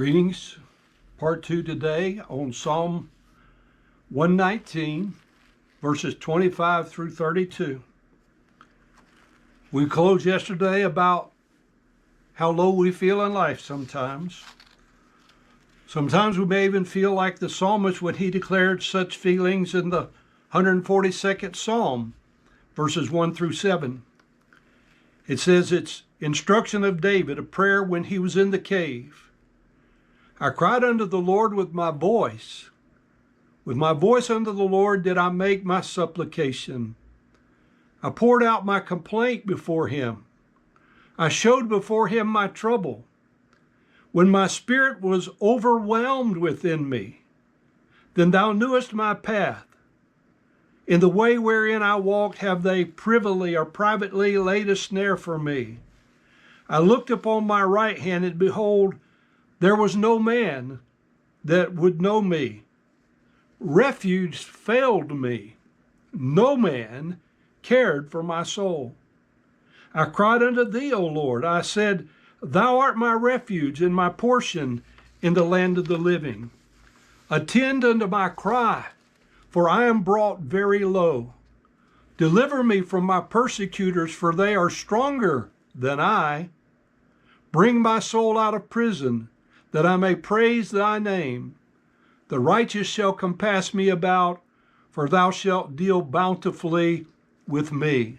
Greetings, part 2 today on Psalm 119, verses 25 through 32. We closed yesterday about how low we feel in life sometimes. Sometimes we may even feel like the psalmist when he declared such feelings in the 142nd Psalm, verses 1 through 7. It says it's instruction of David, a prayer when he was in the cave. I cried unto the Lord with my voice. With my voice unto the Lord did I make my supplication. I poured out my complaint before him. I showed before him my trouble. When my spirit was overwhelmed within me, then thou knewest my path. In the way wherein I walked have they privily or privately laid a snare for me. I looked upon my right hand, and behold, there was no man that would know me. Refuge failed me. No man cared for my soul. I cried unto thee, O Lord. I said, Thou art my refuge and my portion in the land of the living. Attend unto my cry, for I am brought very low. Deliver me from my persecutors, for they are stronger than I. Bring my soul out of prison, that I may praise thy name. The righteous shall compass me about, for thou shalt deal bountifully with me.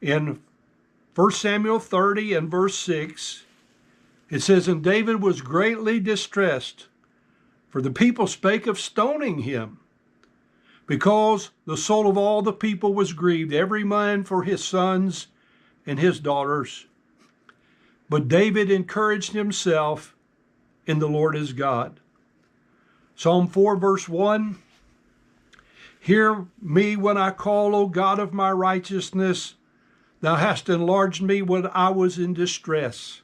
In 1 Samuel 30 and verse 6, it says, And David was greatly distressed, for the people spake of stoning him, because the soul of all the people was grieved, every man for his sons and his daughters. But David encouraged himself in the Lord his God. Psalm 4 verse 1, Hear me when I call, O God of my righteousness. Thou hast enlarged me when I was in distress.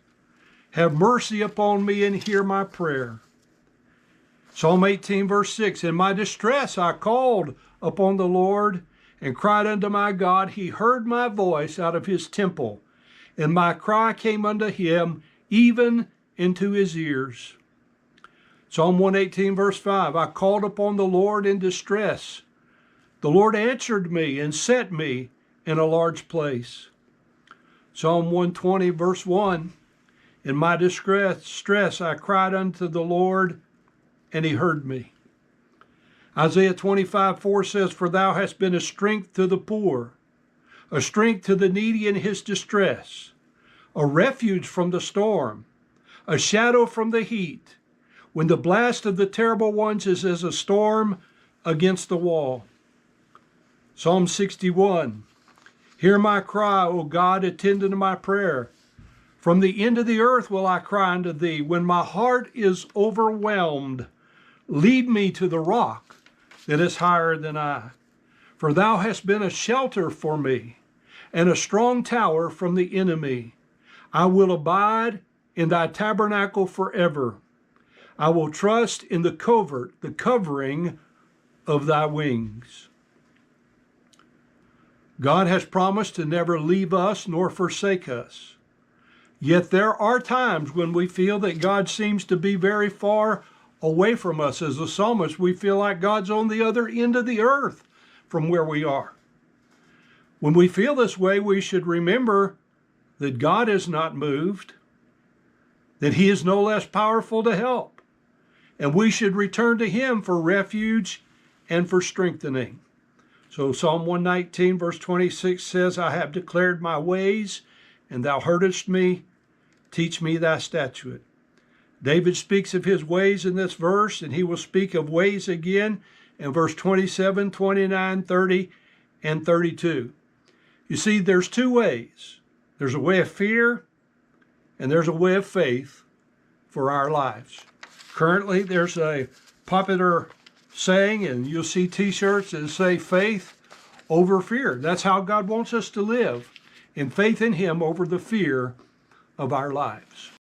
Have mercy upon me and hear my prayer. Psalm 18 verse 6, In my distress I called upon the Lord and cried unto my God. He heard my voice out of his temple, and my cry came unto him even into his ears. Psalm 118 verse 5, I called upon the Lord in distress. The Lord answered me and set me in a large place. Psalm 120 verse 1, In my distress I cried unto the Lord, and he heard me. Isaiah 25:4 says, For thou hast been a strength to the poor, a strength to the needy in his distress, a refuge from the storm, a shadow from the heat, when the blast of the terrible ones is as a storm against the wall. Psalm 61, Hear my cry, O God, attend unto my prayer. From the end of the earth will I cry unto thee. When my heart is overwhelmed, lead me to the rock that is higher than I. For thou hast been a shelter for me, and a strong tower from the enemy. I will abide in thy tabernacle forever. I will trust in the covering of thy wings. God has promised to never leave us nor forsake us. Yet there are times when we feel that God seems to be very far away from us. As the psalmist, we feel like God's on the other end of the earth from where we are. When we feel this way, we should remember that God is not moved, that he is no less powerful to help, and we should return to him for refuge and for strengthening. So Psalm 119 verse 26 says, I have declared my ways, and thou heardest me. Teach me thy statute. David speaks of his ways in this verse, and he will speak of ways again in verse 27, 29, 30, and 32. You see, there's two ways. There's a way of fear, and there's a way of faith for our lives. Currently, there's a popular saying, and you'll see t-shirts that say faith over fear. That's how God wants us to live, in faith in him over the fear of our lives.